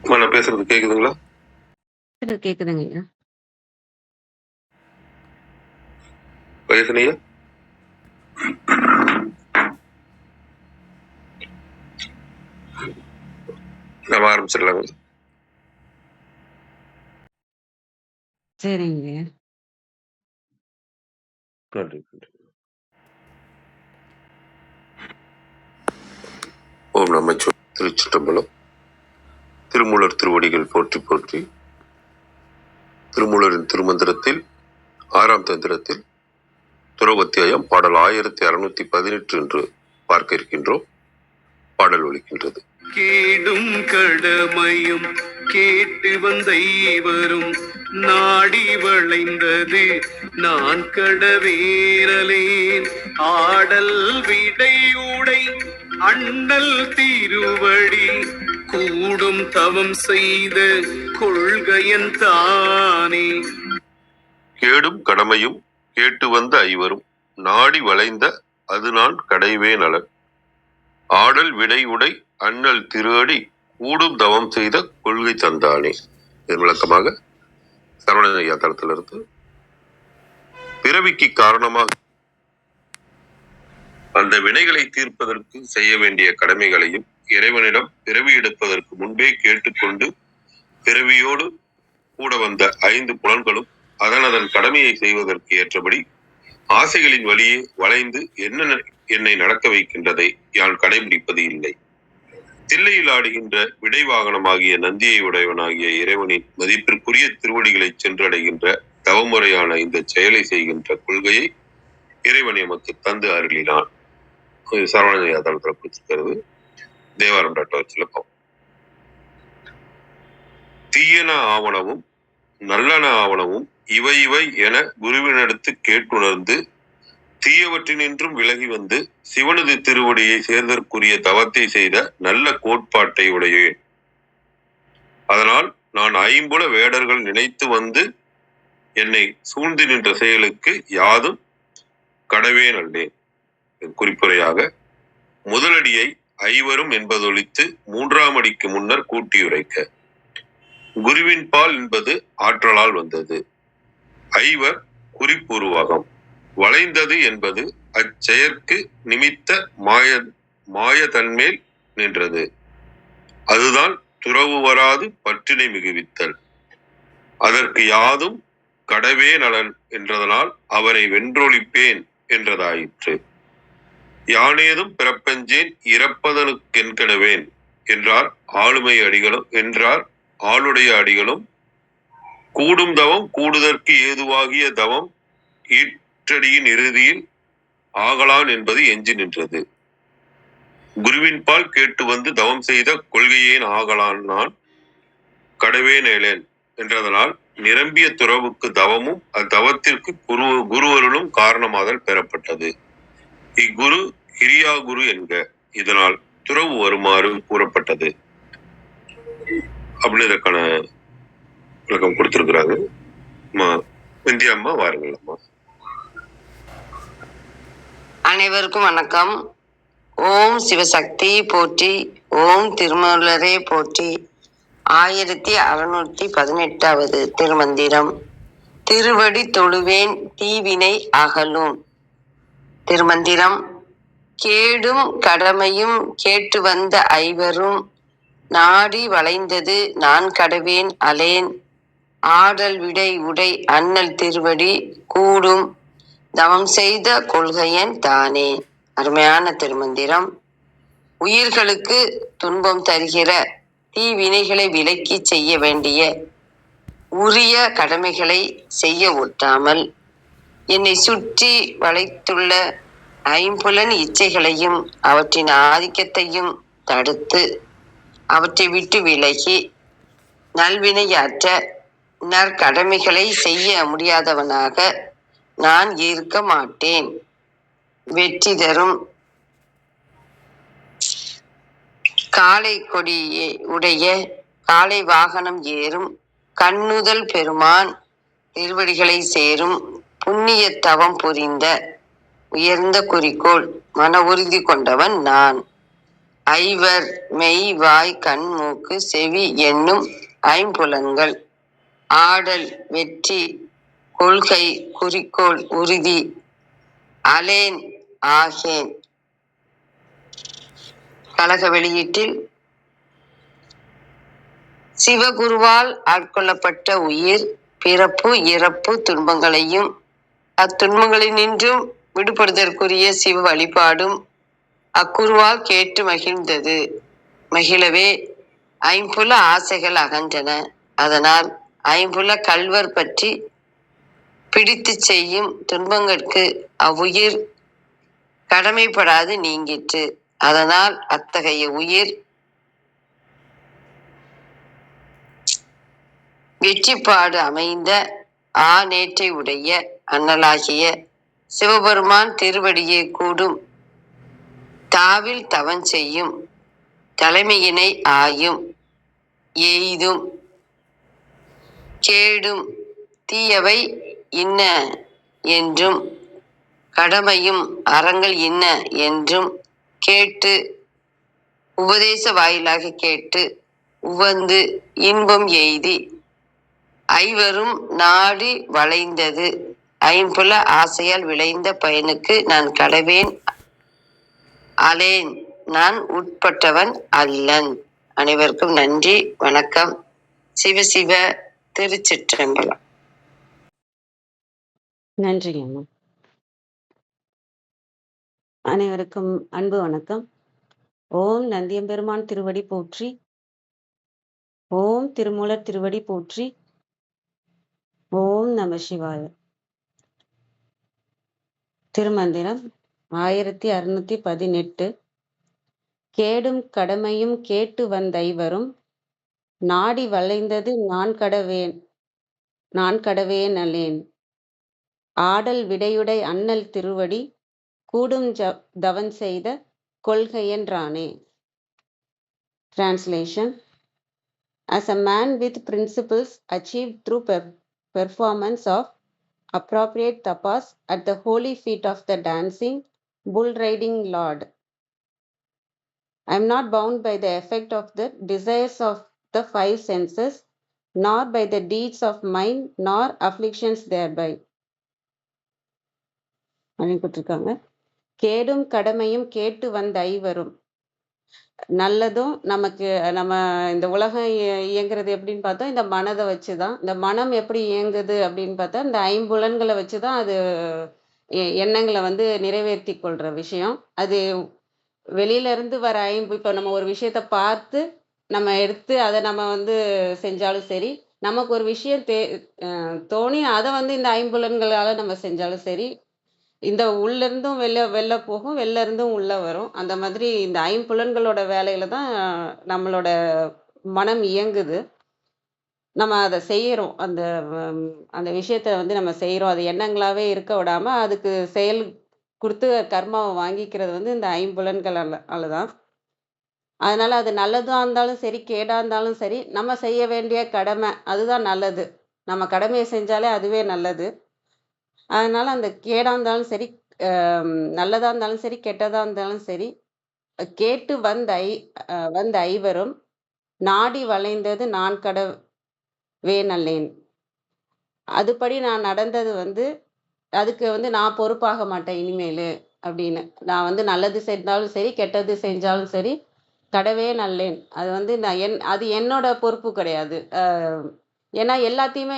நான் பேசுறது கேக்குதுங்களா? கேக்குதுங்க ஐயா. வயசுனையா நம்ம ஆரம்பிச்சிடலாங்க. சரிங்க ஐயா. நன்றி நன்றி. ஓம் நமச்சிவாய. திருச்சிற்றம்பலம். திருமூலர் திருவடிகள் போற்றி போற்றி. திருமூலரின் திருமந்திரத்தில் 6ஆம் தந்திரத்தில் துறவத்தியாயம் பாடல் 1618 என்று பார்க்க இருக்கின்றோம். பாடல் ஒலிக்கின்றது. கேடும் கடமையும் கேட்டு வந்த இவரும் நாடி வளைந்தது நான் கடவேரலேன் ஆடல் விடையுடை அண்ணல் திருவடி கூடும் தவம் செய்த கொள்கையன் தானே. கேடும் கடமையும் கேட்டு வந்த ஐவரும் நாடி வளைந்த அது நான் கடைவே நலன் ஆடல் விடை உடை அண்ணல் திருஅடி கூடும் தவம் செய்த கொள்கை தந்தானே. இதன் விளக்கமாக சரவண தளத்திலிருந்து பிறவிக்கு காரணமாக அந்த வினைகளை தீர்ப்பதற்கு செய்ய வேண்டிய கடமைகளையும் இறைவனிடம் பிறவி எடுப்பதற்கு முன்பே கேட்டுக்கொண்டு பிறவியோடு கூட வந்த 5 புலன்களும் அதன் கடமையை செய்வதற்கு ஏற்றபடி ஆசைகளின் வழியே வளைந்து என்னை நடக்க வைக்கின்றதை யான் கடைபிடிப்பது இல்லை. தில்லையில் ஆடுகின்ற விடை வாகனமாகிய நந்தியை உடையவனாகிய இறைவனின் மதிப்பிற்குரிய திருவடிகளை சென்றடைகின்ற தவமுறையான இந்த செயலை செய்கின்ற கொள்கையை இறைவன் எமக்கு தந்து அருளினான். சரவண தளத்தில் கொடுத்திருக்கிறது. தேவாரம் டாக்டர். தீயன ஆவணமும் நல்லன ஆவணமும் இவை இவை என குருவினடுத்து கேட்டுணர்ந்து தீயவற்றினின்றும் விலகி வந்து சிவனது திருவடியை சேர்தற்குரிய தவத்தை செய்த நல்ல கோட்பாட்டை உடையேன். அதனால் நான் 5 வேடர்கள் நினைத்து வந்து என்னை சூழ்ந்து நின்ற செயலுக்கு யாதும் கடவே நல்லேன். குறிப்புரையாக முதலடியை ஐவரும் என்பதொழித்து 3ஆம் அடிக்கு முன்னர் கூட்டியுரைக்க. குருவின் பால் என்பது ஆற்றலால் வந்தது. ஐவர் குறிப்புருவகம். வளைந்தது என்பது அச்செயற்கு நிமித்த மாயதன்மேல் நின்றது. அதுதான் துறவு வராது பற்றினை மிகுவித்தல். அதற்கு யாதும் கடவே நலன் என்றதனால் அவரை வென்றொழிப்பேன் என்றதாயிற்று. யானேதும் பிறப்பஞ்சேன் இறப்பதனுக்கென்கெனவேன் என்றார் ஆளுடைய அடிகளும் கூடும் தவம் கூடுதற்கு ஏதுவாகிய தவம் ஈற்றடியின் இறுதியில் ஆகலான் என்பது எஞ்சி நின்றது. குருவின் பால் கேட்டு வந்து தவம் செய்த கொள்கையேன் ஆகலான் நான் கடவே நேலேன் என்றதனால் நிரம்பிய துறவுக்கு தவமும் அத்தவத்திற்கு குருவருளும் காரணமாதல் பெறப்பட்டது. இக்குரு கிரியா குரு என்க. இதனால் துறவு வருமாறு கூறப்பட்டது அப்படின்னு இதற்கான விளக்கம் கொடுத்திருக்கிறாங்க. இந்தியா அம்மா வாருங்கள் அம்மா. அனைவருக்கும் வணக்கம். ஓம் சிவசக்தி போற்றி. ஓம் திருமூலரே போற்றி. 1618வது திருமந்திரம். திருவடி தொழுவேன் தீவினை அகலும். திருமந்திரம். கேடும் கடமையும் கேட்டு வந்த ஐவரும் நாடி வளைந்தது நான் கடவேன் அலேன் ஆடல் விடை உடை அண்ணல் திருவடி கூடும் தவம் செய்த கொள்கையன் தானே. அருமையான திருமந்திரம். உயிர்களுக்கு துன்பம் தருகிற தீவினைகளை விலக்கி செய்ய வேண்டிய உரிய கடமைகளை செய்ய ஒட்டாமல் என்னை சுற்றி வளைத்துள்ள 5 இச்சைகளையும் அவற்றின் ஆதிக்கத்தையும் தடுத்து அவற்றை விட்டு விலகி நல்வினையாற்ற நற்கடமைகளை செய்ய முடியாதவனாக நான் இருக்க மாட்டேன். வெற்றி தரும் காளை கொடியை உடைய காளை வாகனம் ஏறும் கண்ணுதல் பெருமான் திருவடிகளை சேரும் புண்ணிய தவம் புரிந்த உயர்ந்த குறிக்கோள் மன உறுதி கொண்டவன் நான். ஐவர் மெய் வாய் கண் மூக்கு செவி என்னும் ஐம்புலன்கள். ஆடல் வெற்றி கொள்கை குறிக்கோள் உறுதி அலேன் ஆகேன். கழக வெளியீட்டில் சிவகுருவால் ஆட்கொள்ளப்பட்ட உயிர் பிறப்பு இறப்பு துன்பங்களையும் அத்துன்பங்களினின்றும் விடுபடுதற்குரிய சிவ வழிபாடும் அக்குருவால் கேட்டு மகிழ்ந்தது. மகிழவே ஐம்புல ஆசைகள் அகன்றன. அதனால் ஐம்புல கள்வர் பற்றி பிடித்து செய்யும் துன்பங்களுக்கு அவ்வுயிர் கடமைப்படாது நீங்கிற்று. அதனால் அத்தகைய உயிர் வெற்றிப்பாடு அமைந்த நேற்றை உடைய அண்ணலாகிய சிவபெருமான் திருவடியை கூடும் தாவில் தவன் செய்யும் தலைமையினை ஆயும் எய்தும் கேடும் தீயவை இன்ன என்றும் கடமையும் அறங்கள் இன்ன என்றும் கேட்டு உபதேச வாயிலாக கேட்டு உவந்து இன்பம் எய்தி ஐவரும் நாடி வளைந்தது ஐம்புல ஆசையால் விளைந்த பயனுக்கு நான் கடவேன் அலேன், நான் உட்பட்டவன் அல்லன். அனைவருக்கும் நன்றி, வணக்கம். சிவ சிவ. திருச்சிற்றம்பலம். நன்றிங்க அம்மா. அனைவருக்கும் அன்பு வணக்கம். ஓம் நந்தியம்பெருமான் திருவடி போற்றி. ஓம் திருமூலர் திருவடி போற்றி. ஓம் நம சிவாய. திருமந்திரம் 1618. கேடும் கடமையும் கேட்டு வந்தைவரும் நாடி வளைந்தது நான் கடவேன் அல்லேன். ஆடல் விடையுடை அண்ணல் திருவடி கூடும் தவன் செய்த கொள்கையென்றானே. Translation. As a man with principles achieved through performance of appropriate tapas at the holy feet of the dancing, bull-riding Lord, I am not bound by the effect of the desires of the five senses, nor by the deeds of mind, nor afflictions thereby. கேடும் கடமையும் கேட்டு வந்த ஐவரும். நல்லதும் நம்ம இந்த உலகம் இயங்குறது எப்படின்னு பார்த்தா இந்த மனதை வச்சுதான். இந்த மனம் எப்படி இயங்குது அப்படின்னு பார்த்தா இந்த ஐம்புலன்களை வச்சுதான் அது எண்ணங்களை நிறைவேற்றி கொள்ற விஷயம். அது வெளியில இருந்து வர இப்போ நம்ம ஒரு விஷயத்த பார்த்து நம்ம எடுத்து அதை நம்ம செஞ்சாலும் சரி, நமக்கு ஒரு விஷயம் தோணி அதை இந்த ஐம்புலன்களால நம்ம செஞ்சாலும் சரி, இந்த உள்ள இருந்தும் வெளில போகும், வெளில இருந்தும் உள்ள வரும். அந்த மாதிரி இந்த ஐம்புலன்களோட வேலையில தான் நம்மளோட மனம் இயங்குது. நம்ம அதை செய்யறோம். அந்த விஷயத்த நம்ம செய்யறோம். அது எண்ணங்களாவே இருக்க விடாம அதுக்கு செயல் கொடுத்து கர்மாவை வாங்கிக்கிறது இந்த ஐம்புலன்களால தான். அதனால அது நல்லதா இருந்தாலும் சரி, கேடா இருந்தாலும் சரி, நம்ம செய்ய வேண்டிய கடமை அதுதான் நல்லது. நம்ம கடமையை செஞ்சாலே அதுவே நல்லது. அதனால அந்த கேடா இருந்தாலும் சரி, நல்லதா இருந்தாலும் சரி, கெட்டதா இருந்தாலும் சரி, கேட்டு வந்த ஐவரும் நாடி வளைந்தது நான் கடவேன் அல்லேன். அதுபடி நான் நடந்தது அதுக்கு நான் பொறுப்பாக மாட்டேன் இனிமேலு அப்படின்னு. நான் நல்லது செஞ்சாலும் சரி, கெட்டது செஞ்சாலும் சரி, கடவே நல்லேன். அது அது என்னோட பொறுப்பு கிடையாது. ஏன்னா எல்லாத்தையுமே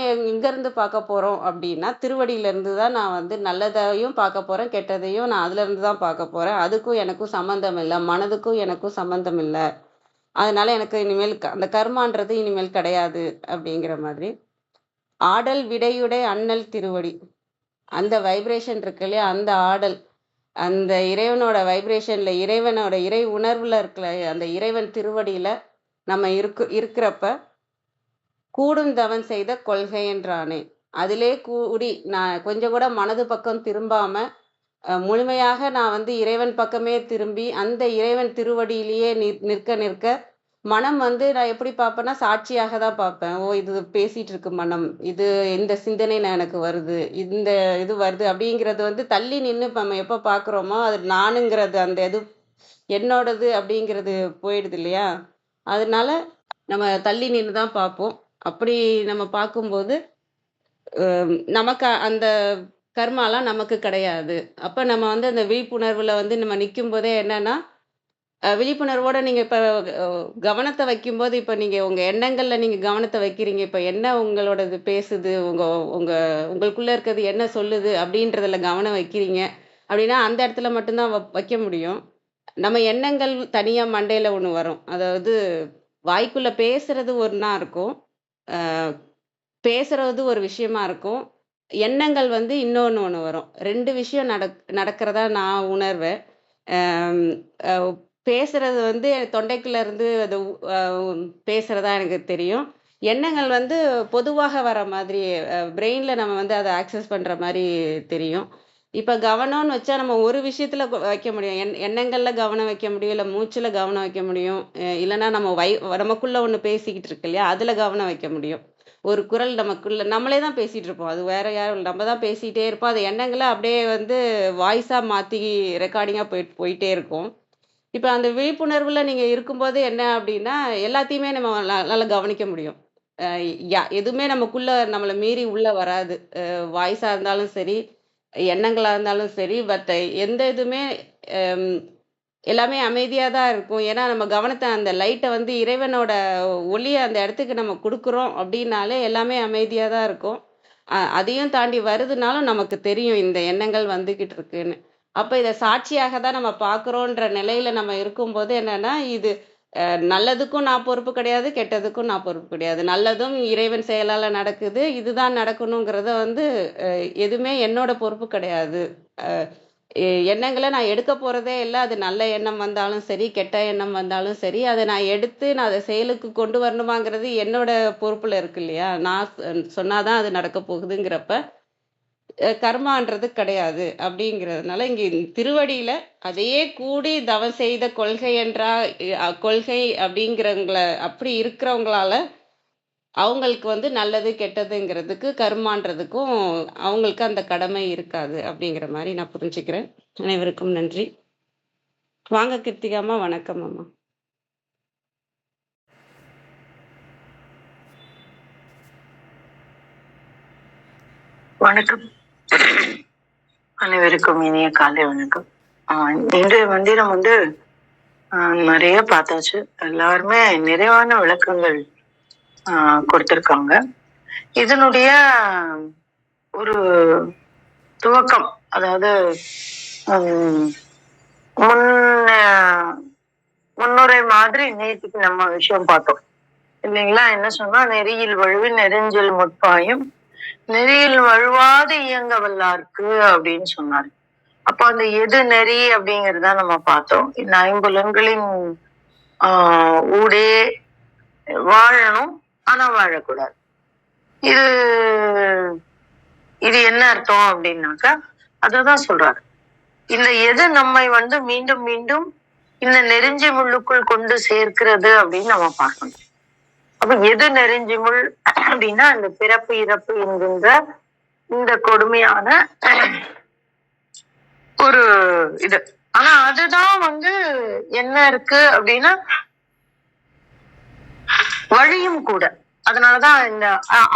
இருந்து பார்க்க போறோம் அப்படின்னா திருவடியில இருந்து தான் நான் நல்லதையும் பார்க்க போறேன், கெட்டதையும் நான் அதுல இருந்து தான் பார்க்க போறேன். அதுக்கும் எனக்கும் சம்பந்தம் இல்லை, மனதுக்கும் எனக்கும் சம்பந்தம் இல்லை. அதனால எனக்கு இனிமேல் அந்த கர்மான்றது இனிமேல் கிடையாது அப்படிங்கிற மாதிரி. ஆடல் விடையுடை அண்ணல் திருவடி, அந்த வைப்ரேஷன் இருக்கு இல்லையா, அந்த ஆடல், அந்த இறைவனோட வைப்ரேஷன்ல, இறைவனோட இறை உணர்வுல இருக்கிற அந்த இறைவன் திருவடியில நம்ம இருக்கிறப்ப கூடும் தவன் செய்த கொள்கை என்றானே. அதிலே கூடி நான் கொஞ்சம் கூட மனது பக்கம் திரும்பாம முழுமையாக நான் இறைவன் பக்கமே திரும்பி அந்த இறைவன் திருவடியிலேயே நிற்க மனம் நான் எப்படி பார்ப்பேன்னா சாட்சியாக தான் பார்ப்பேன். ஓ, இது பேசிட்டு இருக்கு மனம், இது இந்த சிந்தனை எனக்கு வருது, இந்த இது வருது அப்படிங்கிறது தள்ளி நின்று நம்ம எப்போ பார்க்குறோமோ அது நானுங்கிறது அந்த இது என்னோடது அப்படிங்கிறது போயிடுது இல்லையா? அதனால நம்ம தள்ளி நின்னு தான் பார்ப்போம். அப்படி நம்ம பார்க்கும்போது, நமக்கு அந்த கர்மாலாம் நமக்கு கிடையாது. அப்ப நம்ம வந்து அந்த விழிப்புணர்வுல வந்து நம்ம நிக்கும்போதே என்னன்னா, விழிப்புணர்வோட நீங்க இப்ப கவனத்த வைக்கும்போது, இப்ப நீங்க உங்க எண்ணங்கள்ல நீங்க கவனத்த வைக்கிறீங்க. இப்ப என்ன உங்களோடது பேசுது, உங்க உங்க உங்களுக்குள்ள இருக்கிறது என்ன சொல்லுது அப்படின்றதுல கவனம் வைக்கிறீங்க. அப்படின்னா, அந்த இடத்துல மட்டும் தான் வைக்க முடியும். நம்ம எண்ணங்கள் தனியா மண்டையில ஒண்ணு வரும். அதாவது வாய்க்குள்ள பேசுறது ஒண்ணா இருக்கும். அ பேசுறது ஒரு விஷயமா இருக்கும். எண்ணங்கள் வந்து ஒண்ணு வரும். 2 விஷயம் நடக்கிறதா நான் உணர்வேன். அம் அ பேசுறது வந்து தொண்டைக்குள்ள இருந்து அது அ பேசுறதா எனக்கு தெரியும். எண்ணங்கள் வந்து பொதுவாக வர மாதிரி பிரெயின்ல நம்ம வந்து அத ஆக்சஸ் பண்ற மாரி தெரியும். இப்ப கவனம்னு வச்சா நம்ம ஒரு விஷயத்துல வைக்க முடியும். எண்ணங்கள்ல கவனம் வைக்க முடியும். இல்ல மூச்சுல கவனம் வைக்க முடியும். இல்லன்னா நம்ம நமக்குள்ள ஒண்ணு பேசிக்கிட்டு இருக்கு இல்லையா? அதுல கவனம் வைக்க முடியும். ஒரு குரல் நமக்குள்ள நம்மளே தான் பேசிட்டு இருப்போம். அது வேற யாரும் இல்ல. நம்ம தான் பேசிட்டே இருப்போம். அது எண்ணங்கள அப்படியே வந்து வாய்ஸா மாத்தி ரெக்கார்டிங்கா போயிட்டே இருக்கும். இப்ப அந்த விழிப்புணர்வுல நீங்க இருக்கும்போது என்ன அப்டின்னா, எல்லாத்தையுமே நம்ம நல்லா கவனிக்க முடியும். அ எதுவுமே நமக்குள்ள நம்மள மீறி உள்ள வராது. வாய்ஸா இருந்தாலும் சரி, எண்ணங்களா இருந்தாலும் சரி, எந்த இதுவுமே அம் எல்லாமே அமைதியா தான் இருக்கும். ஏன்னா, நம்ம கவனத்த அந்த லைட்ட வந்து இறைவனோட ஒளிய அந்த இடத்துக்கு நம்ம குடுக்குறோம் அப்டின்னாலே எல்லாமே அமைதியா தான் இருக்கும். அதையும் தாண்டி வருதுனாலும் நமக்கு தெரியும் இந்த எண்ணங்கள் வந்துகிட்டு இருக்குன்னு. அப்ப இத சாட்சியாக தான் நம்ம பார்க்குறோன்ற நிலையில நம்ம இருக்கும்போது என்னன்னா, இது நல்லதுக்கும் நான் பொறுப்பு கிடையாது, கெட்டதுக்கும் நான் பொறுப்பு கிடையாது. நல்லதும் இறைவன் செயலால நடக்குது. இதுதான் நடக்கணுங்கிறத வந்து எதுவுமே என்னோட பொறுப்பு கிடையாது. அ எண்ணங்கள நான் எடுக்க போறதே இல்ல. அது நல்ல எண்ணம் வந்தாலும் சரி, கெட்ட எண்ணம் வந்தாலும் சரி, அத நான் எடுத்து நான் அத செயலுக்கு கொண்டு வரணுமாங்கிறது என்னோட பொறுப்புல இருக்கு இல்லையா? நான் சொன்னா தான் அது நடக்க போகுதுங்கிறப்ப, கர்மான்றது கிடையாது. அப்படிங்கிறதுனால இங்க திருவடியில அதையே கூடி தவம் செய்த கொள்கை என்றா கொள்கை அப்படிங்கிறவங்கள அப்படி இருக்கிறவங்களால அவங்களுக்கு வந்து நல்லது, கெட்டதுங்கிறதுக்கு கர்மான்றதுக்கும் அவங்களுக்கு அந்த கடமை இருக்காது. அப்படிங்கிற மாரி நான் புரிஞ்சுக்கிறேன். அனைவருக்கும் நன்றி. வாங்க கிருத்திகாம்மா. வணக்கம் அம்மா. வணக்கம். அனைவருக்கும் இனிய காலை வணக்கம். இன்றைய மந்திரம் வந்து நிறைய பார்த்தாச்சு. எல்லாருமே நிறைவான விளக்கங்கள் கொடுத்திருக்காங்க. இதனுடைய ஒரு துவக்கம், அதாவது முன்னுரை மாதிரி நேற்றுக்கு நம்ம விஷயம் பார்த்தோம் இல்லைங்களா? என்ன சொன்னா, நெறியில் வழுவி நெருஞ்சில் முற்பாயும் நெறியில் வழுவாது இயங்க வல்லார்க்கு அப்படின்னு சொன்னாரு. அப்ப அந்த எது நெறி அப்படிங்கறத நம்ம பார்த்தோம். இந்த ஐம்புலன்களின் ஊடே வாழணும், ஆனா வாழக்கூடாது. இது இது என்ன அர்த்தம் அப்படின்னாக்கா, அததான் சொல்றாரு. இந்த எது நம்மை வந்து மீண்டும் மீண்டும் இந்த நெருஞ்சி முள்ளுக்குள் கொண்டு சேர்க்கிறது அப்படின்னு நம்ம பார்க்கணும். அப்ப எது நெருஞ்சி முள் அப்படின்னா, இந்த பிறப்பு இறப்பு என்கின்ற இந்த கொடுமையான ஒரு இது. ஆனா அதுதான் வந்து என்ன இருக்கு அப்படின்னா வழியும் கூட. அதனாலதான் இந்த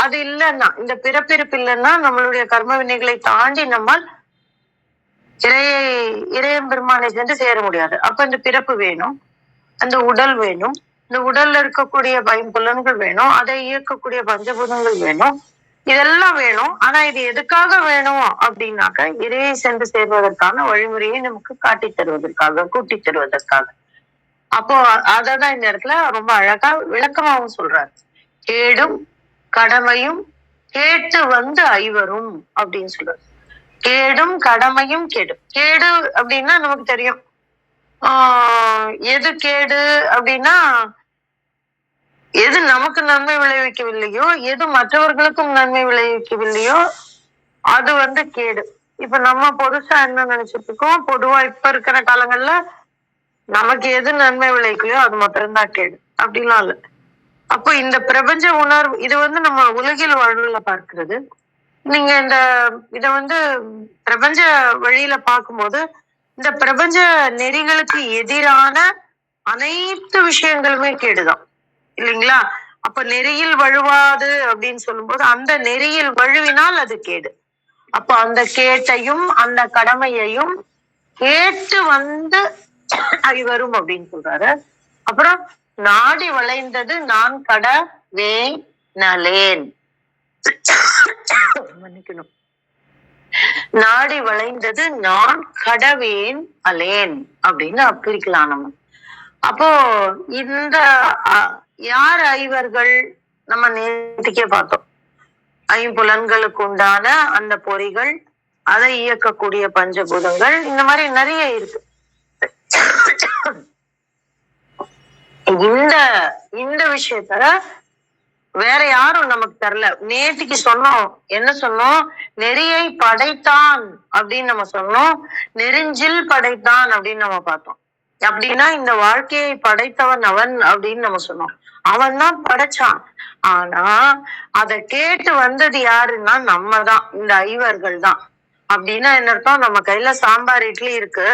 அது இல்லைன்னா, இந்த பிறப்பிறப்பு இல்லைன்னா நம்மளுடைய கர்ம வினைகளை தாண்டி நம்மால் இறையம் பெருமானை சென்று சேர முடியாது. அப்ப இந்த பிறப்பு வேணும், அந்த உடல் வேணும், இந்த உடல்ல இருக்கக்கூடிய பைம்புலன்கள் வேணும், அதை இயக்கக்கூடிய பஞ்சபூதங்கள் வேணும், இதெல்லாம் வேணும். ஆனா இது எதுக்காக வேணும் அப்படின்னாக்க, இறையை சென்று சேர்வதற்கான வழிமுறையை நமக்கு காட்டி தருவதற்காக, கூட்டி தருவதற்காக. அப்போ அததான் இந்த இடத்துல ரொம்ப அழகா விளக்கமாவும் சொல்றாரு. கேடும் கடமையும் கேட்டு வந்து ஐவரும் அப்படின்னு சொல்றாரு. கேடும் கடமையும் கேடும். கேடு அப்படின்னா நமக்கு தெரியும். எது கேடு அப்படின்னா, எது நமக்கு நன்மை விளைவிக்கவில்லையோ, எது மற்றவர்களுக்கும் நன்மை விளைவிக்கவில்லையோ அது வந்து கேடு. இப்ப நம்ம பொதுசா என்ன நினைச்சிட்டு இருக்கோம், பொதுவா இப்ப இருக்கிற காலங்கள்ல நமக்கு எது நன்மை விளைவிக்கலையோ அது மாத்திரம்தான் கேடு, அப்படிலாம் இல்ல. அப்போ இந்த பிரபஞ்ச உணர்வு இது வந்து நம்ம உலகில் வாழ்வுல பார்க்கிறது. நீங்க இத வந்து பிரபஞ்ச வழியில பார்க்கும்போது இந்த பிரபஞ்ச நெறிகளுக்கு எதிரான அனைத்து விஷயங்களுமே கேடுதான் இல்லைங்களா? அப்ப நெறியில் வழுவாது அப்படின்னு சொல்லும்போது அந்த நெறியில் வழுவினால் அது கேடு. அப்ப அந்த கேட்டையும் அந்த கடமையையும் கேட்டு வந்து வரும் அப்படின்னு சொல்றாரு. அப்புறம் நாடி வளைந்தது நான் நலேன். மன்னிக்கணும். நாடி வளைந்தது நான் கடவேன் அலேன் அப்படின்னு பிரிக்கலாம் நம்ம. அப்போ இந்த யார் ஐவர்கள்? நம்ம நேற்றுக்கே பார்த்தோம். ஐம்புலன்களுக்கு உண்டான அந்த பொறிகள், அதை இயக்கக்கூடிய பஞ்சபூதங்கள், இந்த மாதிரி நிறைய இருக்கு. இந்த விஷயத்த வேற யாரும் நமக்கு தரல. நேற்றுக்கு சொன்னோம், என்ன சொன்னோம்? நெறியை படைத்தான் அப்படின்னு நம்ம சொன்னோம், நெறிஞ்சில் படைத்தான் அப்படின்னு நம்ம பார்த்தோம். அப்படின்னா இந்த வாழ்க்கையை படைத்தவன் அவன் அப்படின்னு நம்ம சொன்னோம். அவன் தான் படைச்சான். ஆனா அதை கேட்டு வந்தது யாருன்னா நம்ம தான், இந்த ஐவர்கள் தான். அப்படின்னா என்ன அர்த்தம்? நம்ம கையில சாம்பார் இட்லி இருக்கு,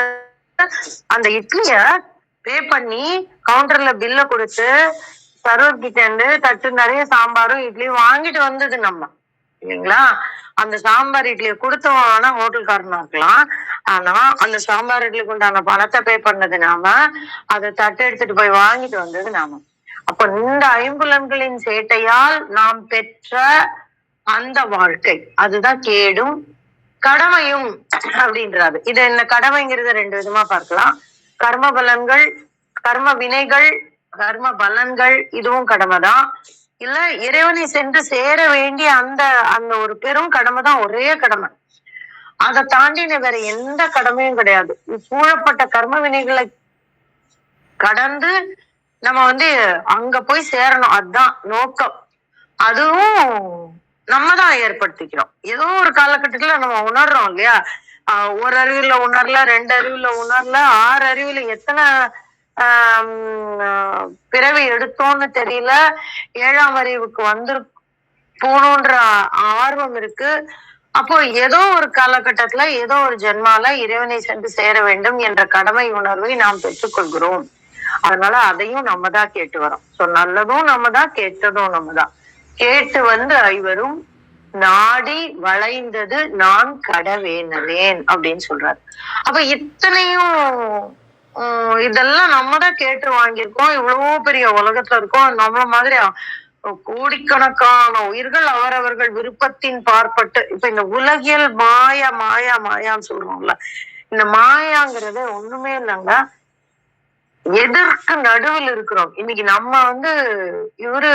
அந்த இட்லிய பே பண்ணி கவுண்டர்ல பில்ல கொடுத்து சர்வர் கிட்ட இருந்து தட்டு நிறைய சாம்பாரும் இட்லியும் வாங்கிட்டு வந்தது நம்ம, இல்லைங்களா? அந்த சாம்பார் இட்லியை கொடுத்தவனா ஹோட்டல்காரனா இருக்கலாம். ஆனா அந்த சாம்பார் இட்லிக்கு உண்டான பணத்தை பே பண்ணது நாம, அதை தட்டு எடுத்துட்டு போய் வாங்கிட்டு வந்தது நாம. அப்ப இந்த ஐம்புலன்களின் சேட்டையால் நாம் பெற்ற அந்த வாழ்க்கை, அதுதான் கேடும் கடமையும் அப்படின்றாரு. இது என்ன கடமைங்கிறத ரெண்டு விதமா பார்க்கலாம். கர்ம பலன்கள், கர்ம வினைகள், கர்ம பலன்கள், இதுவும் கடமைதான். இல்ல இறைவனை சென்று சேர வேண்டிய அந்த அந்த ஒரு பெரும் கடமை தான், ஒரே கடமை. அதை தாண்டின வேற எந்த கடமையும் கிடையாது. சூழப்பட்ட கர்ம வினைகளை கடந்து நம்ம அங்க போய் சேரணும், அதுதான் நோக்கம். அதுவும் நம்ம தான் ஏற்படுத்திக்கிறோம். ஏதோ ஒரு காலகட்டத்துல நம்ம உணர்றோம் இல்லையா? ஒரு அறிவுல உணரல, 2 அறிவுல உணரல, 6 அறிவுல எத்தனை பிறவி எடுத்தோம்னு தெரியல. 7ஆம் அறிவுக்கு போகணுன்ற ஆர்வம் இருக்கு. அப்போ ஏதோ ஒரு காலகட்டத்துல ஏதோ ஒரு ஜென்மால இறைவனை சென்று சேர வேண்டும் என்ற கடமை உணர்வை நாம் பெற்றுக்கொள்கிறோம். அதனால அதையும் நம்ம தான் கேட்டு வரோம். சோ நல்லதும் நம்ம தான், கேட்டதும் நம்ம தான். கேட்டு வந்து ஐவரும் நாடி வளைந்தது நான் கடவேனலேன் அப்படின்னு சொல்றாரு. அப்ப இத்தனையும் இதெல்லாம் நம்ம தான் கேட்டு வாங்கியிருக்கோம். இவ்வளவு பெரிய உலகத்துல இருக்கோம். நம்மள மாதிரி கோடிக்கணக்கான உயிர்கள் அவரவர்கள் விருப்பத்தின் பார்ப்பட்டு, இப்ப இந்த உலகியல் மாயா மாயா மாயான்னு சொல்றோம்ல, இந்த மாயாங்கிறது ஒண்ணுமே இல்லைங்க, எதற்கு நடுவில் இருக்கிறோம். இன்னைக்கு நம்ம இவரு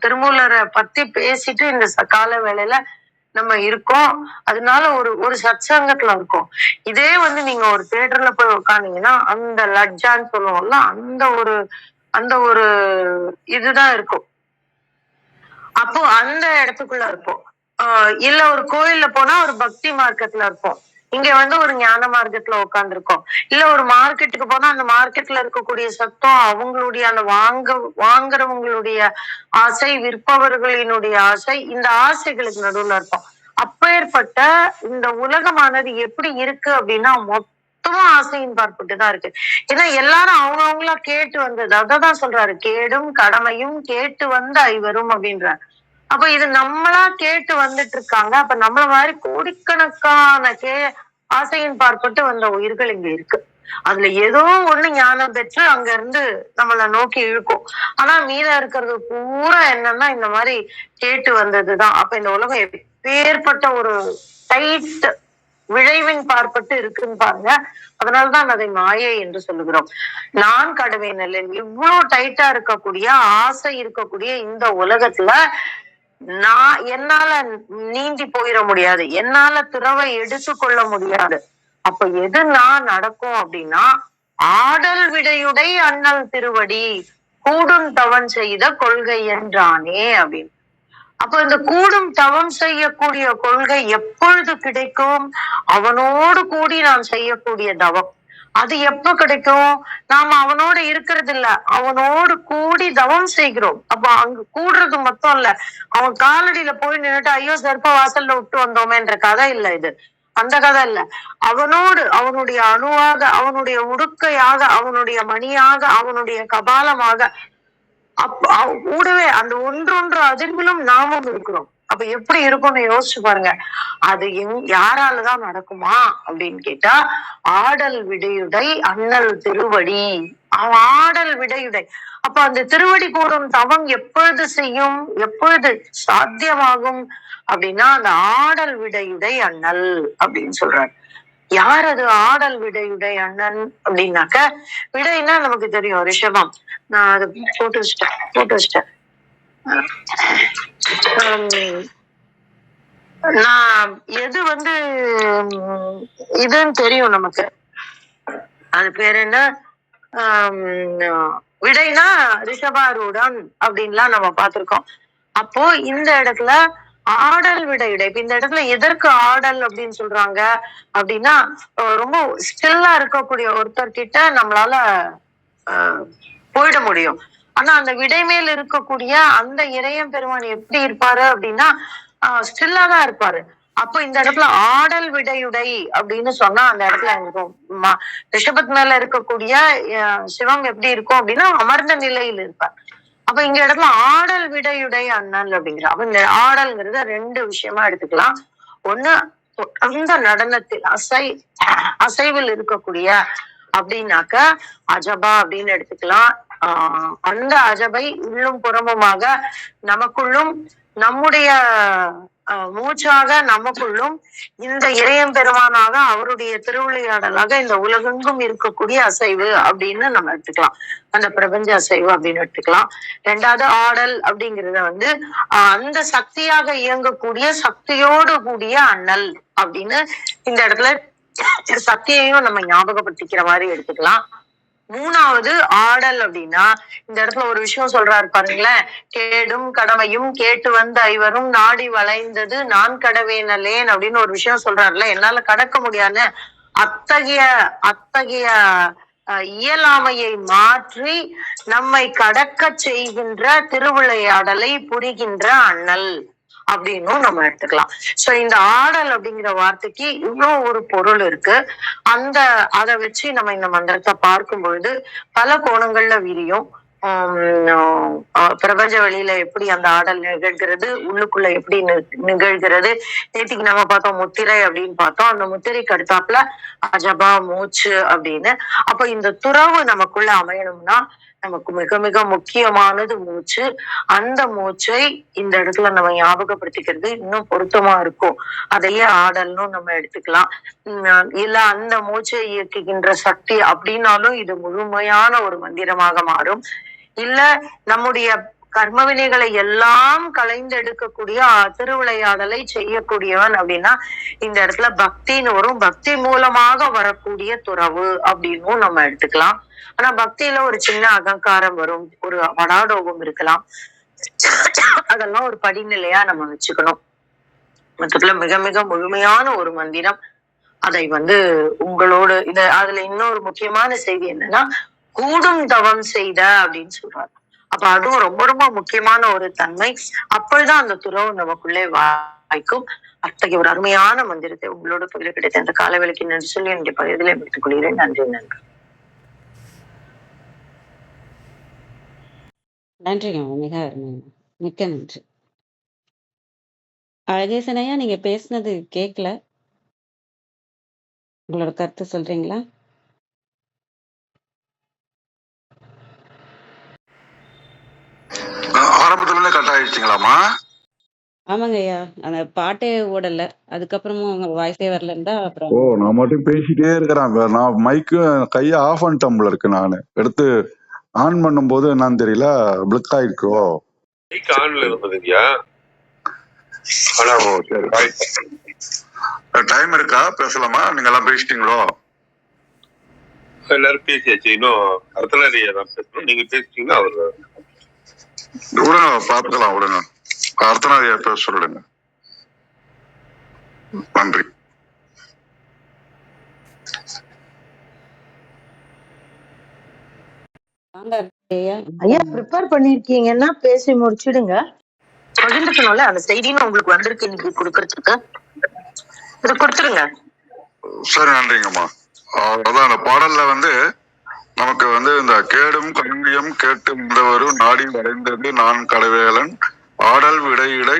திருமூலரை பத்தி பேசிட்டு இந்த கால வேளையில நம்ம இருக்கோம். அதனால ஒரு சத்சங்கத்துல இருக்கோம். இதே நீங்க ஒரு தியேட்டர்ல போய் உட்காந்தீங்கன்னா அந்த லட்ஜான்னு சொல்லுவோம்ல, அந்த ஒரு இதுதான் இருக்கும். அப்போ அந்த இடத்துக்குள்ள இருப்போம். இல்ல ஒரு கோயில்ல போனா ஒரு பக்தி மார்க்கத்துல இருப்போம். இங்க ஒரு ஞான மார்க்கத்துல உட்கார்ந்துருக்கோம். இல்ல ஒரு மார்க்கெட்டுக்கு போனா அந்த மார்க்கெட்ல இருக்கக்கூடிய சத்தம், அவங்களுடைய அந்த வாங்குறவங்களுடைய ஆசை, விற்பவர்களினுடைய ஆசை, இந்த ஆசைகளுக்கு நடுவுல இருப்போம். அப்பேற்பட்ட இந்த உலகமானது எப்படி இருக்கு அப்படின்னா மொத்தமா ஆசையின் பார்ப்பட்டுதான் இருக்கு. ஏன்னா எல்லாரும் அவங்களா கேட்டு வந்தது. அததான் சொல்றாரு, கேடும் கடமையும் கேட்டு வந்த ஐவரும் அப்படின்றாரு. அப்ப இது நம்மளா கேட்டு வந்துட்டு இருக்காங்க. அப்ப நம்மள மாதிரி கோடிக்கணக்கான ஆசையின் பார்ப்பட்டு வந்த உயிர்கள் இங்க இருக்கு. அதுல ஏதோ ஒண்ணு ஞானம் பெற்று அங்க இருந்து நம்மள நோக்கி இழுக்கும். ஆனா மீதம் இருக்கிறது பூரா என்னன்னா இந்த மாதிரி கேட்டு வந்ததுதான். அப்ப இந்த உலகம் எப்பேற்பட்ட ஒரு டைட் விளைவின் பார்ப்பட்டு இருக்குன்னு பாருங்க. அதனாலதான் அதை மாயை என்று சொல்லுகிறோம். நான் கடவேனலேன். இவ்வளவு டைட்டா இருக்கக்கூடிய ஆசை இருக்கக்கூடிய இந்த உலகத்துல என்னால நீந்தி போயிட முடியாது, என்னால திறவை எடுத்துக்கொள்ள முடியாது. அப்ப எது நான் நடக்கும் அப்படின்னா, ஆடல் விடையுடை அண்ணல் திருவடி கூடும் தவன் செய்த கொள்கை என்றானே அப்படின்னு. அப்ப இந்த கூடும் தவம் செய்யக்கூடிய கொள்கை எப்பொழுது கிடைக்கும்? அவனோடு கூடி நாம் செய்யக்கூடிய தவம். அது எப்ப கிடைக்கும்? நாம அவனோட இருக்கிறது இல்ல, அவனோடு கூடி தவம் செய்கிறோம். அப்ப அங்க கூடுறது மொத்தம் இல்ல, அவன் காலடியில போய் நின்னுட்டு ஐயோ செருப்ப வாசல்ல விட்டு வந்தோமேன்ற கதை இல்ல இது. அந்த கதை இல்ல. அவனோடு அவனுடைய அணுவாக, அவனுடைய உடுக்கையாக, அவனுடைய மணியாக, அவனுடைய கபாலமாக, கூடவே அந்த ஒன்றொன்று அதிர்விலும் நாமும் இருக்கிறோம். அப்ப எப்படி இருக்கும்னு யோசிச்சு பாருங்க. அது யாராலதான் நடக்குமா அப்படின்னு கேட்டா, ஆடல் விடையுடை அண்ணல் திருவடி. அவன் ஆடல் விடையுடை. அப்ப அந்த திருவடி கூறும் தவம் எப்பொழுது செய்யும், எப்பொழுது சாத்தியமாகும் அப்படின்னா, அந்த ஆடல் விடையுடை அண்ணல் அப்படின்னு சொல்றாரு. யார் அது ஆடல் விடையுடை அண்ணன் அப்படின்னாக்க, விடைன்னா நமக்கு தெரியும் ரிஷபம். நான் அதை போட்டு வச்சிட்டேன். நான் எது இதுன்னு தெரியும் நமக்கு. அது பேர் என்ன? விடைனா ரிஷபாரூடம் அப்படின்லாம் நம்ம பார்த்திருக்கோம். அப்போ இந்த இடத்துல ஆடல் விடையுடை. இப்ப இந்த இடத்துல எதற்கு ஆடல் அப்படின்னு சொல்றாங்க அப்படின்னா, ரொம்ப ஸ்டில்லா இருக்கக்கூடிய ஒருத்தர் கிட்ட நம்மளால போயிட முடியும். ஆனா அந்த விடை மேல் இருக்கக்கூடிய அந்த இறையம் பெருமான் எப்படி இருப்பாரு அப்படின்னா, ஸ்டில்லா தான் இருப்பாரு. அப்போ இந்த இடத்துல ஆடல் விடையுடை அப்படின்னு சொன்னா, அந்த இடத்துல ரிஷபத் மேல இருக்கக்கூடிய சிவம் எப்படி இருக்கும் அப்படின்னா, அமர்ந்த நிலையில் இருப்பார். அப்ப இங்க இடத்துல ஆடல் விடையுடை அண்ணல் அப்படிங்கிற. அப்ப இந்த ஆடல்ங்கிறத ரெண்டு விஷயமா எடுத்துக்கலாம். ஒண்ணு, அந்த நடனத்தில் அசைவில் இருக்கக்கூடிய அப்படின்னாக்க அஜபா அப்படின்னு எடுத்துக்கலாம். அந்த அஜபை உள்ளும் புறமுமாக நமக்குள்ளும், நம்முடைய மூச்சாக நமக்குள்ளும், இந்த இறையம் பெருமானாக அவருடைய திருவிளையாடலாக இந்த உலகெங்கும் இருக்கக்கூடிய அசைவு அப்படின்னு நம்ம எடுத்துக்கலாம். அந்த பிரபஞ்ச அசைவு அப்படின்னு எடுத்துக்கலாம். ரெண்டாவது ஆடல் அப்படிங்கறத அந்த சக்தியாக இயங்கக்கூடிய சக்தியோடு கூடிய அண்ணல் அப்படின்னு இந்த இடத்துல சக்தியையும் நம்ம ஞாபகப்படுத்திக்கிற மாதிரி எடுத்துக்கலாம். மூணாவது ஆடல் அப்படின்னா, இந்த இடத்துல ஒரு விஷயம் சொல்றாரு பாருங்களேன். கேடும் கடமையும் கேட்டு வந்த ஐவரும் நாடி வளைந்தது நான் கடவேனலேன் அப்படின்னு ஒரு விஷயம் சொல்றாருல. என்னால கடக்க முடியாது. அத்தகைய இயலாமையை மாற்றி நம்மை கடக்க செய்கின்ற திருவிளையாடலை புரிகின்ற அண்ணல் அப்படின்னும் நம்ம எடுத்துக்கலாம். சோ இந்த ஆடல் அப்படிங்கிற வார்த்தைக்கு இவ்வளவு ஒரு பொருள் இருக்கு. அதை வச்சு நம்ம இந்த மந்திரத்தை பார்க்கும் பொழுது பல கோணங்கள்ல விரியும். பிரபஞ்ச வழியில எப்படி அந்த ஆடல் நிகழ்கிறது, உள்ளுக்குள்ள எப்படி நிகழ்கிறது. நேற்றுக்கு நம்ம பார்த்தோம் முத்திரை அப்படின்னு பார்த்தோம். அந்த முத்திரைக்கு அடுத்தாப்புல அஜபா மூச்சு அப்படின்னு. அப்ப இந்த துறவு நமக்குள்ள அமையணும்னா நமக்கு மிக மிக முக்கியமானது மூச்சு. அந்த மூச்சை இந்த இடத்துல நம்ம ஞாபகப்படுத்திக்கிறது இன்னும் பொருத்தமா இருக்கும். அதையே ஆடல்னு நம்ம எடுத்துக்கலாம். இல்ல அந்த மூச்சை இயக்குகின்ற சக்தி அப்படின்னாலும் இது முழுமையான ஒரு மந்திரமாக மாறும். இல்ல நம்முடைய கர்ம வினைகளை எல்லாம் களைந்து எடுக்கக்கூடிய திருவிளையாடலை செய்யக்கூடியவன் அப்படின்னா இந்த இடத்துல பக்தின்னு வரும். பக்தி மூலமாக வரக்கூடிய துறவு அப்படின்னும் நம்ம எடுத்துக்கலாம். ஆனா பக்தியில ஒரு சின்ன அகங்காரம் வரும், ஒரு வடாடோகம் இருக்கலாம். அதெல்லாம் ஒரு படிநிலையா நம்ம வச்சுக்கணும். மொத்தத்துல மிக மிக முழுமையான ஒரு மந்திரம். அதை உங்களோடு அதுல இன்னொரு முக்கியமான செய்தி என்னன்னா, கூடும் தவம் செய்த அப்படின்னு சொல்றாரு. அப்ப அதுவும் ரொம்ப ரொம்ப முக்கியமான ஒரு தன்மை. அப்பொழுதுதான் அந்த துறவு நமக்குள்ளே வாய்க்கும். அத்தகைய ஒரு அருமையான மந்திரத்தை உங்களோட பகிர கிடைத்த அந்த காலவேளைக்கு நன்றி சொல்லி என்னுடைய பகுதியில எடுத்துக் கொள்கிறேன். நன்றி. நன்றிங்க. மிக அருமைங்க. மிக்க நன்றி. அழகேசன் ஐயா, நீங்க பேசுனது கேட்கல. உங்களோட கருத்து சொல்றீங்களா? ஆரம்பத்துல கட் ஆயிடுச்சுங்களாமா? ஆமாங்க ஐயா, அந்த பாட்டே ஓடல. அதுக்கப்புறமும் உங்க வாய்ஸே வரலன்னு தான் அப்புறம். நான் மட்டும் பேசிட்டே இருக்கிறேன். நான் மைக்கு கைய ஆஃப் பண்ணிட்டேன் இருக்கு. நான் எடுத்து ஆன் பண்ணும் போது என்னன்னு தெரியல, பிளிக் ஆயிடுச்சோ. ஆன்ல இருந்ததுங்கயா. டைம் இருக்கா? பேசலாமா? நீங்க எல்லாம் பேசிட்டீங்களோ? எல்லாரும் பேசியாச்சு. இன்னும் அர்த்தநாரியா தான் பேசணும். நீங்க பேசிட்டீங்கன்னா அவரு விடுங்க, பாத்துக்கலாம். விடுங்க, அர்த்தநாரியா பேச சொல்லுங்க. நன்றி. ஐயா ப்ரிப்பேர் பண்ணிருக்கீங்கன்னா பேசி முடிச்சிடுங்க. பகிர்ந்துக்கணும்ல அந்த செய்தின்னு உங்களுக்கு வந்திருக்கு இன்னைக்கு கொடுக்கறதுக்கு. இதை கொடுத்துருங்க. சரி, நன்றிங்கம்மா. அதான் அந்த பாடல்ல வந்து நமக்கு வந்து இந்த கேடும் கண்ணியம் கேட்டு வந்தவரும் நாடி வரைந்தது நான் கடவேலன் ஆடல் விடையிடை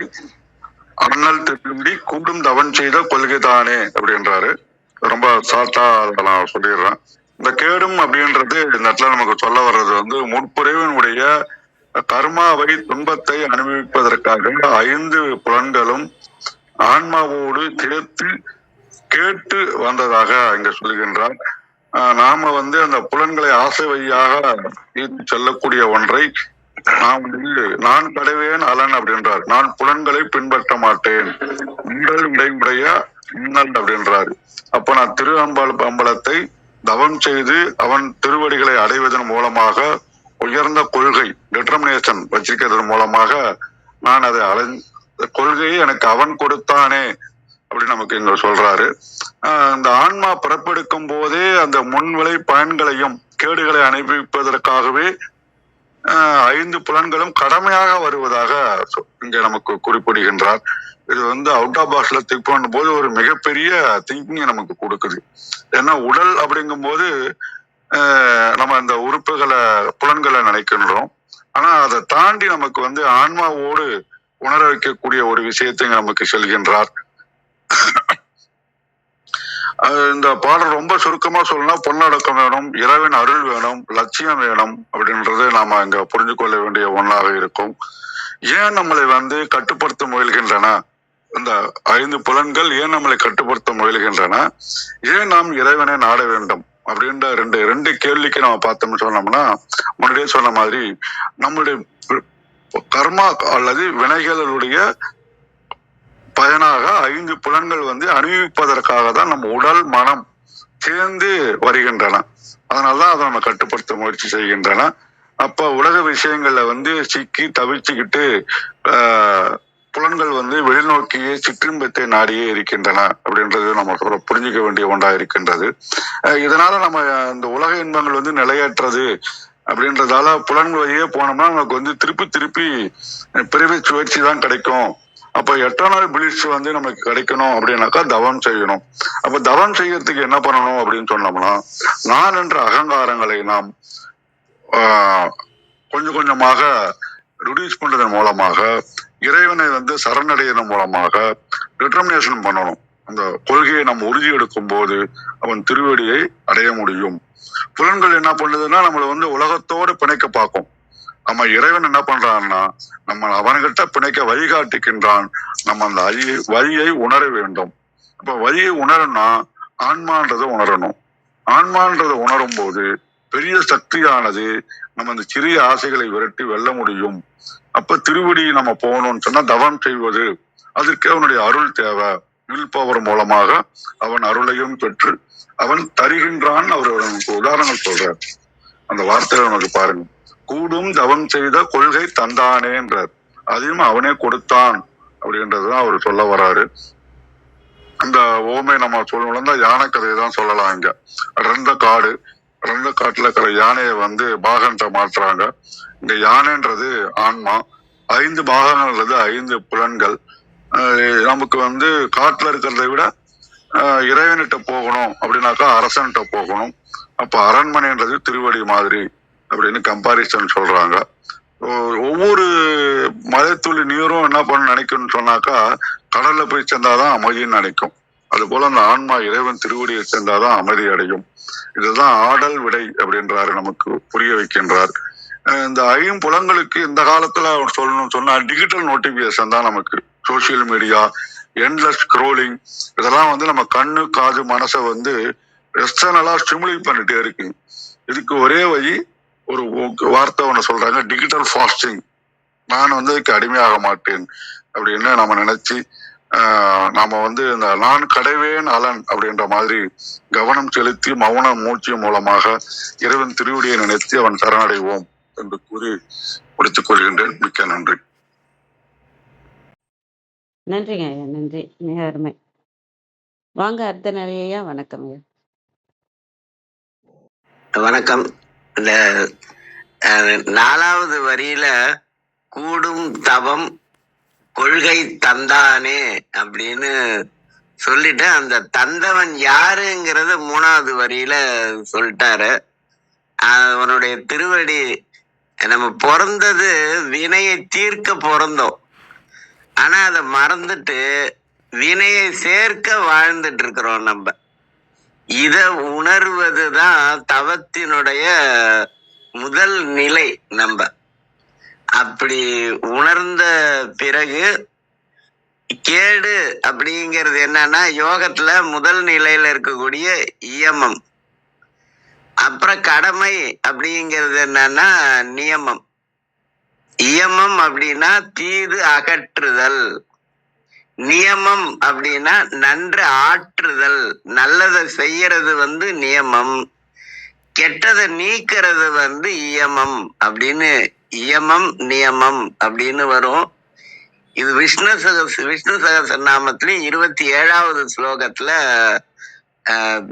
அண்ணல் திரும்பி கூடும் தவன் செய்த கொள்கைதானே அப்படின்றாரு. ரொம்ப ஷார்ட்டா அதை நான் சொல்லிடுறேன். இந்த கேடும் அப்படின்றது இந்த இடத்துல நமக்கு சொல்ல வர்றது வந்து முற்பிறவினுடைய கர்மாவை துன்பத்தை அனுபவிப்பதற்காக 5 புலன்களும் ஆன்மாவோடு சேர்த்து கேட்டு வந்ததாக இங்க சொல்கின்றார். நாம வந்து அந்த புலன்களை ஆசை வழியாக செல்லக்கூடிய ஒன்றை நான் வந்து நான் கடவேன் அலன் அப்படின்றார். நான் புலன்களை பின்பற்ற மாட்டேன் உங்கள் விடையுடைய இன்னல் அப்படின்றாரு. அப்ப நான் அம்பலத்தை தவம் செய்து அவன் திருவடிகளை அடைவதன் மூலமாக உயர்ந்த கொள்கை டிட்டர்மினேஷன் வச்சிருக்கிறதன் மூலமாக நான் அதை கொள்கையை எனக்கு அவன் கொடுத்தானே அப்படின்னு நமக்கு இங்க சொல்றாரு. இந்த ஆன்மா பிறப்பெடுக்கும் போதே அந்த முன்விளை பயன்களையும் கேடுகளை அனுபவிப்பதற்காகவே 5 புலன்களும் கடமையாக வருவதாக இங்க நமக்கு குறிப்பிடுகின்றார். இது வந்து அவுட் ஆஃப் பாக்ஸ்ல திங்க் பண்ணும் போது ஒரு மிகப்பெரிய திங்கிங் நமக்கு கொடுக்குது. ஏன்னா உடல் அப்படிங்கும் போது நம்ம இந்த உறுப்புகளை புலன்களை நினைக்கின்றோம். ஆனா அதை தாண்டி நமக்கு வந்து ஆன்மாவோடு உணர வைக்கக்கூடிய ஒரு விஷயத்தை நமக்கு சொல்கின்றார். இந்த பாடல் ரொம்ப சுருக்கமா சொல்லணும். பொன்னடக்கம் வேணும், இறைவன் அருள் வேணும், லட்சியம் வேணும் அப்படின்றது நாம இங்க புரிஞ்சு கொள்ள வேண்டிய ஒன்றாக இருக்கும். ஏன் நம்மளை வந்து கட்டுப்படுத்த முயல்கின்றன? இந்த 5 புலன்கள் ஏன் நம்மளை கட்டுப்படுத்த முயல்கின்றன? ஏன் நாம் இறைவனை நாட வேண்டும் அப்படின்ற ரெண்டு கேள்விக்கு நம்ம பார்த்தோம்னு சொன்னோம்னா, முன்னாடியே சொன்ன மாதிரி நம்முடைய கர்மா அல்லது வினைகளுடைய பயனாக 5 புலன்கள் வந்து அனுபவிப்பதற்காக தான் நம்ம உடல் மனம் சேர்ந்து வருகின்றன. அதனாலதான் அதை நம்ம கட்டுப்படுத்த முயற்சி செய்கின்றன. அப்ப உலக விஷயங்கள்ல வந்து சிக்கி தவிச்சுக்கிட்டு புலன்கள் வந்து வெளிநோக்கியே சிற்றின்பத்தை நாடியே இருக்கின்றன அப்படின்றது நம்ம புரிஞ்சுக்க வேண்டிய ஒன்றா இருக்கின்றது. இதனால நம்ம இந்த உலக இன்பங்கள் வந்து நிலையற்றது அப்படின்றதால புலன்கள் வழியே போனோம்னா நமக்கு வந்து திருப்பி பிறவி சுழற்சி தான் கிடைக்கும். அப்ப எட்டர்னல் பிளிஸ் வந்து நமக்கு கிடைக்கணும் அப்படின்னாக்கா தவம் செய்யணும். அப்ப தவம் செய்யறதுக்கு என்ன பண்ணணும் அப்படின்னு சொன்னோம்னா, நான் என்ற அகங்காரங்களை நாம் கொஞ்சமாக ரிடியூஸ் பண்றதன் மூலமாக இறைவனை வந்து சரணடைதன் மூலமாக டிட்டர்மினேஷன் பண்ணணும். அந்த கொள்கையை நம்ம உறுதி எடுக்கும் போது அவன் திருவடியை அடைய முடியும். புலன்கள் என்ன பண்ணுதுன்னா நம்மளை வந்து உலகத்தோடு பிணைக்க பார்க்கும். நம்ம இறைவன் என்ன பண்றான்னா நம்ம அவன்கிட்ட பிணைக்க வழிகாட்டுகின்றான். நம்ம அந்த வழியை உணர வேண்டும். அப்ப வழியை உணரணும்னா ஆன்மான்றதை உணரணும். ஆன்மான்றதை உணரும் போது பெரிய சக்தியானது நம்ம அந்த சிறிய ஆசைகளை விரட்டி வெல்ல முடியும். அப்ப திருவடி நம்ம போகணும்னு சொன்னா தவம் செய்வது, அதற்கு அவனுடைய அருள் தேவை. வில் பவர் மூலமாக அவன் அருளையும் பெற்று அவன் தருகின்றான். அவர் நமக்கு உதாரணங்கள் சொல்றார். அந்த வார்த்தையை நமக்கு பாருங்க. கூடும் தவம் செய்த கொள்கை தந்தானே என்றார். அதையும் அவனே கொடுத்தான் அப்படின்றதுதான் அவர் சொல்ல வர்றாரு. அந்த ஓமை நம்ம சொல்லணும்னா யானை கதையை தான் சொல்லலாம். இங்க இறந்த காட்டுல இருக்கிற யானையை வந்து பாகன்ட்ட மாற்றுறாங்க. இங்க யானைன்றது ஆன்மா, 5 பாகங்கள்ன்றது 5 புலன்கள். நமக்கு வந்து காட்டுல இருக்கிறத விட இறைவன்கிட்ட போகணும் அப்படின்னாக்கா அரசன்கிட்ட போகணும். அப்ப அரண்மனைன்றது திருவடி மாதிரி அப்படின்னு கம்பாரிசன் சொல்றாங்க. ஒவ்வொரு மழைத்துளி நீரும் என்ன பண்ண நினைக்கும்னு சொன்னாக்கா கடல்ல போய் சேர்ந்தாதான் அமைதின்னு நினைக்கும். அது போல அந்த ஆன்மா இறைவன் திருவடியை சேர்ந்தாதான் அமைதி அடையும். இதுதான் ஆடல் விடை அப்படின்றாரு, நமக்கு புரிய வைக்கின்றார். இந்த 5 புலங்களுக்கு இந்த காலத்துல சொல்லணும்னு சொன்னா டிஜிட்டல் நோட்டிபிகேஷன் தான் நமக்கு. சோசியல் மீடியா, எண்ட்லெஸ் ஸ்க்ரோலிங், இதெல்லாம் வந்து நம்ம கண்ணு காது மனசை வந்து எக்ஸ்டர்னலா ஸ்டிமுலேட் பண்ணிட்டே இருக்கு. இதுக்கு ஒரே வழி, ஒரு வார்த்தை ஒண்ணு சொல்றாங்க, டிஜிட்டல் ஃபாஸ்டிங். நான் வந்து இதுக்கு அடிமையாக மாட்டேன் அப்படின்னு நம்ம நினைச்சு நாம வந்து இந்த நான் கடவேன் அலன் அப்படின்ற மாதிரி கவனம் செலுத்தி மௌன மூச்சு மூலமாக இறைவன் திருவடியை நினைத்து அவன் சரணடைவோம் என்று கூறி முடித்துக் கொள்கின்றேன். மிக்க நன்றி. நன்றிங்க ஐயா, நன்றி, மிக அருமை. வாங்க அடுத்த நிலையா. வணக்கம் ஐயா. வணக்கம். இந்த 4வது வரியில கூடும் தவம் கொள்கை தந்தானே அப்படின்னு சொல்லிட்டு அந்த தந்தவன் யாருங்கிறத 3வது வரியில சொல்லிட்டாரு. அவனுடைய திருவடி, நம்ம பிறந்தது வினையை தீர்க்க பிறந்தோம். ஆனா அதை மறந்துட்டு வினையை சேர்க்க வாழ்ந்துட்டு இருக்கிறோம் நம்ம. இத உணர்வதுதான் தவத்தினுடைய முதல் நிலை. நம்ம அப்படி உணர்ந்த பிறகு கேடு அப்படிங்கிறது என்னன்னா, யோகத்துல முதல் நிலையில இருக்கக்கூடிய இயமம். அப்புறம் கடமை அப்படிங்கிறது என்னன்னா நியமம். இயமம் அப்படின்னா தீது அகற்றுதல், நியமம் அப்படின்னா நன்று ஆற்றுதல். நல்லதை செய்யறது நியமம், கெட்டதை நீக்கிறது இயமம் அப்படின்னு இயமம் நியமம் அப்படின்னு வரும். இது விஷ்ணு சகஸ்ரநாமத்திலும் 27வது ஸ்லோகத்துல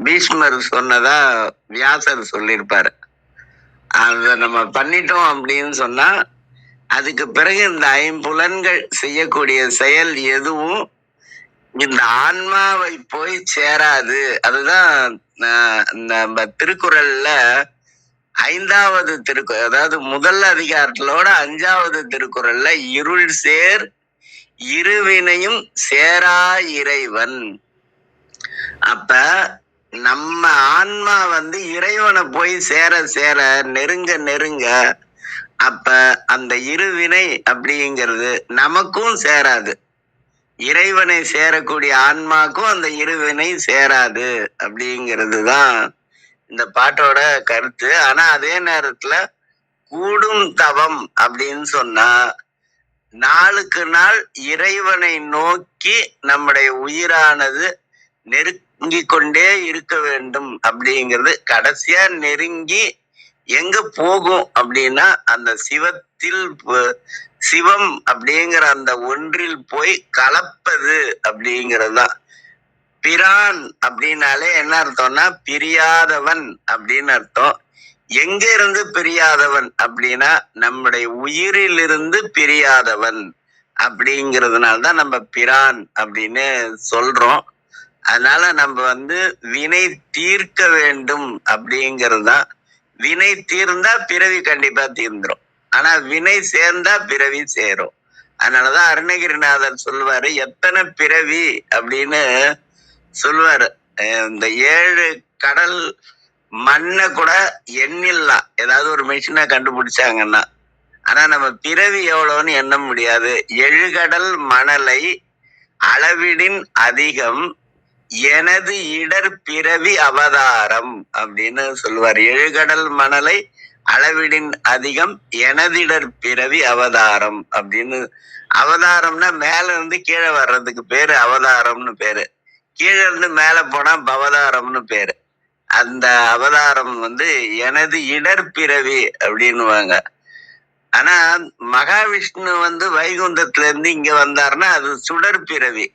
பீஷ்மர் சொன்னதா வியாசர் சொல்லியிருப்பாரு. அத நம்ம பண்ணிட்டோம் அப்படின்னு சொன்னா அதுக்கு பிறகு இந்த 5 செய்யக்கூடிய செயல் எதுவும் இந்த ஆன்மாவை போய் சேராது. அதுதான் நம்ம திருக்குறள்ல 5வது திருக்குறள், அதாவது முதல் அதிகாரத்திலோட 5வது திருக்குறள்ல இருள் சேர் இருவினையும் சேரா இறைவன். அப்ப நம்ம ஆன்மா இறைவனை போய் சேர சேர நெருங்க நெருங்க அப்ப அந்த இருவினை அப்படிங்கிறது நமக்கும் சேராது. இறைவனை சேரக்கூடிய ஆன்மாக்கும் அந்த இருவினை சேராது அப்படிங்கிறது தான் இந்த பாட்டோட கருத்து. ஆனா அதே நேரத்துல கூடும் தவம் அப்படின்னு சொன்னா நாளுக்கு நாள் இறைவனை நோக்கி நம்முடைய உயிரானது நெருங்கி கொண்டே இருக்க வேண்டும் அப்படிங்கிறது. கடைசியா நெருங்கி எங்க போகும் அப்படின்னா அந்த சிவம் அப்படிங்கிற அந்த ஒன்றில் போய் கலப்பது அப்படிங்கிறது தான். பிரான் அப்படின்னாலே என்ன அர்த்தம்னா பிரியாதவன் அப்படின்னு அர்த்தம். எங்க இருந்து பிரியாதவன் அப்படின்னா நம்முடைய உயிரிலிருந்து பிரியாதவன் அப்படிங்கிறதுனால்தான் நம்ம பிரான் அப்படின்னு சொல்றோம். அதனால நம்ம வினை தீர்க்க வேண்டும் அப்படிங்கிறது தான். வினை தீர்ந்தா பிறவி கண்டிப்பா தீர்ந்துரும், ஆனா வினை சேர்ந்தா பிறவி சேரும். அதனாலதான் அருணகிரிநாதர் சொல்லுவாரு, எத்தனை பிறவி அப்படின்னு சொல்லுவாரு. இந்த 7 கடல் மண்ணை கூட எண்ணிடலாம், ஏதாவது ஒரு மிஷினை கண்டுபிடிச்சாங்கன்னா. ஆனா நம்ம பிறவி எவ்வளவுன்னு எண்ண முடியாது. 7 கடல் மணலை அளவிடின் அதிகம் எனது இடர் பிறவி அவதாரம் அப்படின்னு சொல்லுவார். 7 கடல் மணலை அளவிடின் அதிகம் எனதிடர் பிறவி அவதாரம் அப்படின்னு. அவதாரம்னா மேல இருந்து கீழே வர்றதுக்கு பேரு அவதாரம்னு பேரு, கீழே இருந்து மேல போனா பவதாரம்னு பேரு. அந்த அவதாரம் எனது இடர் பிறவி அப்படின்னுவாங்க. ஆனா மகாவிஷ்ணு வைகுந்தத்துல இருந்து இங்க வந்தாருன்னா அது சுடர் பிறவி.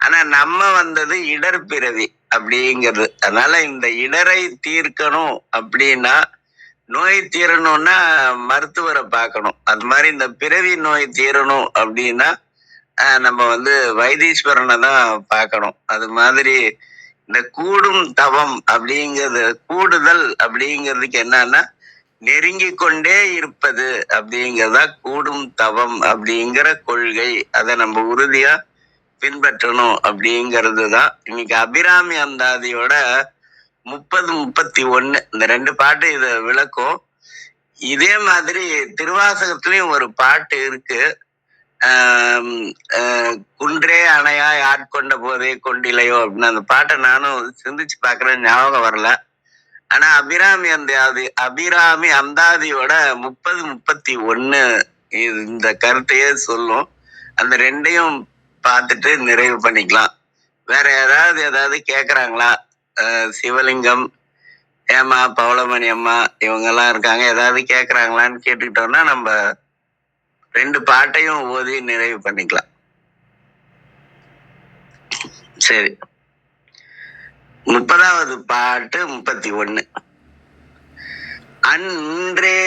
ஆனா நம்ம வந்தது இடர் பிறவி அப்படிங்கிறது. அதனால இந்த இடரை தீர்க்கணும் அப்படின்னா, நோய் தீரணும்னா மருத்துவரை பார்க்கணும். அது மாதிரி இந்த பிறவி நோய் தீரணும் அப்படின்னா நம்ம வைத்தீஸ்வரனை தான் பார்க்கணும். அது மாதிரி இந்த கூடும் தவம் அப்படிங்கிறது, கூடுதல் அப்படிங்கிறதுக்கு என்னன்னா நெருங்கி கொண்டே இருப்பது அப்படிங்கிறதா கூடும் தவம் அப்படிங்கிற கொள்கை. அதை நம்ம உறுதியா பின்பற்றணும் அப்படிங்கிறது தான். இன்னைக்கு அபிராமி அந்தாதியோட 30, 31 இந்த 2 பாட்டு இத விளக்கும். இதே மாதிரி திருவாசகத்திலயும் ஒரு பாட்டு இருக்கு. குன்றே அணையாய் ஆட்கொண்ட போதே கொண்டிலையோ அப்படின்னு. அந்த பாட்டை நானும் சிந்திச்சு பாக்குறேன், ஞாபகம் வரல. ஆனா அபிராமி அந்தாதியோட 30, 31 இந்த கருத்தையே சொல்லும். அந்த 2ஐயும் பார்த்துட்டு நிறைவு பண்ணிக்கலாம். வேற ஏதாவது கேக்குறாங்களா? சிவலிங்கம், ஏமா, பவளமணி அம்மா இவங்க எல்லாம் இருக்காங்க, ஏதாவது கேக்குறாங்களான்னு கேட்டுக்கிட்டோம்னா நம்ம 2 பாட்டையும் ஓதி நிறைவு பண்ணிக்கலாம். சரி, 30வது பாட்டு 31. அன்றே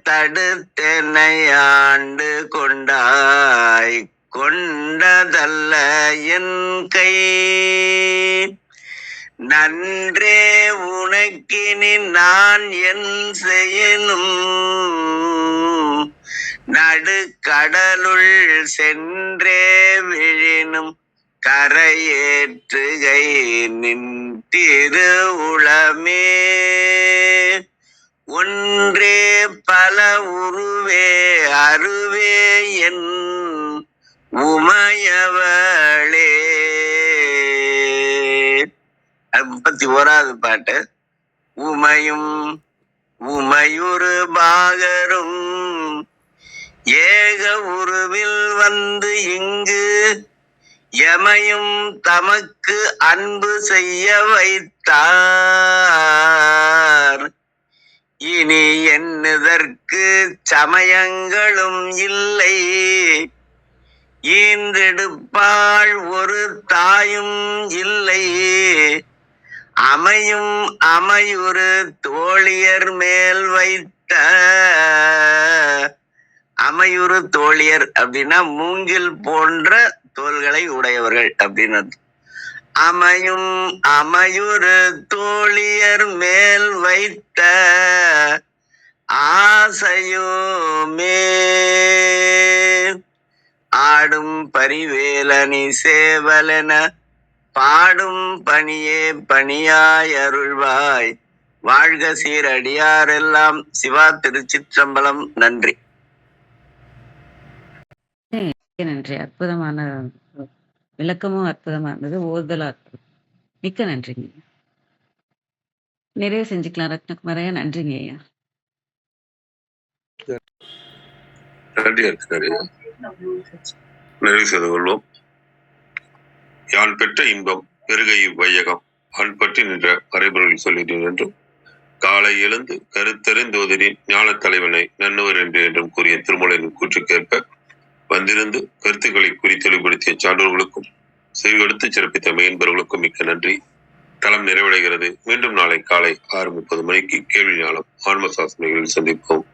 தடுத்தெனை ஆண்டு கொண்டாய் கொண்டதல்ல என் கை. நன்றே உனக்கினி நான் என் செய்யணும், நடுக்கடலுள் சென்றே விழினும் கரையேற்றுகை நின் திருவுளமே. ஒன்றே பல உருவே அருவே என் உமையவளே. 31வது பாட்டு. உமையும் உமையுறு பாகரும் ஏக உருவில் வந்து இங்கு எமையும் தமக்கு அன்பு செய்ய வைத்தார். இனி என்னதற்கு சமயங்களும் இல்லை, ஈன்றெடுப்பாள் ஒரு தாயும் இல்லை. அமையும் அமையுறு தோழியர் மேல் வைத்த. அமையுறு தோழியர் அப்படின்னா மூங்கில் போன்ற தோள்களை உடையவர்கள் அப்படின்னு. அமையும் அமையுறு தோழியர் மேல் வைத்த ஆசையுமே. ஆடும் பரிவேலனி சேவலென பாடும் பணியே பணியாய் அருள்வாய். வாழ்க சீரடியாரெல்லாம். சிவா, திருச்சிற்றம்பலம். நன்றி. நன்றி. அற்புதமான விளக்கமும் அற்புதமா இருந்தது, ஓதுதலா அற்புதம். மிக்க நன்றிங்க. நிறைவு செஞ்சுக்கலாம் ரத்னகுமாரையா. நன்றிங்க ஐயா. நன்றி இருக்கிறாரு. நிறைவு செய்து கொள்வோம். யான் பெற்ற இன்பம் பெருகை வையகம் ஆண் பற்றி நின்ற மறைபொருள் சொல்லினேன் என்றும், காலை எழுந்து கருத்தறிந்தோதரின் ஞான தலைவனை நன்னுவர் என்றும் கூறிய திருமூலரின் கூற்றுக்கேற்ப வந்திருந்து கருத்துக்களை குறி தெளிவுபடுத்திய சான்றோர்களுக்கும் செய்வெடுத்து சிறப்பித்த மெயின்பர்களுக்கும் மிக்க நன்றி. தளம் நிறைவடைகிறது. மீண்டும் நாளை காலை 6:30 மணிக்கு கேள்வி ஞானம் ஆன்ம சாசனைகளில் சந்திப்போம்.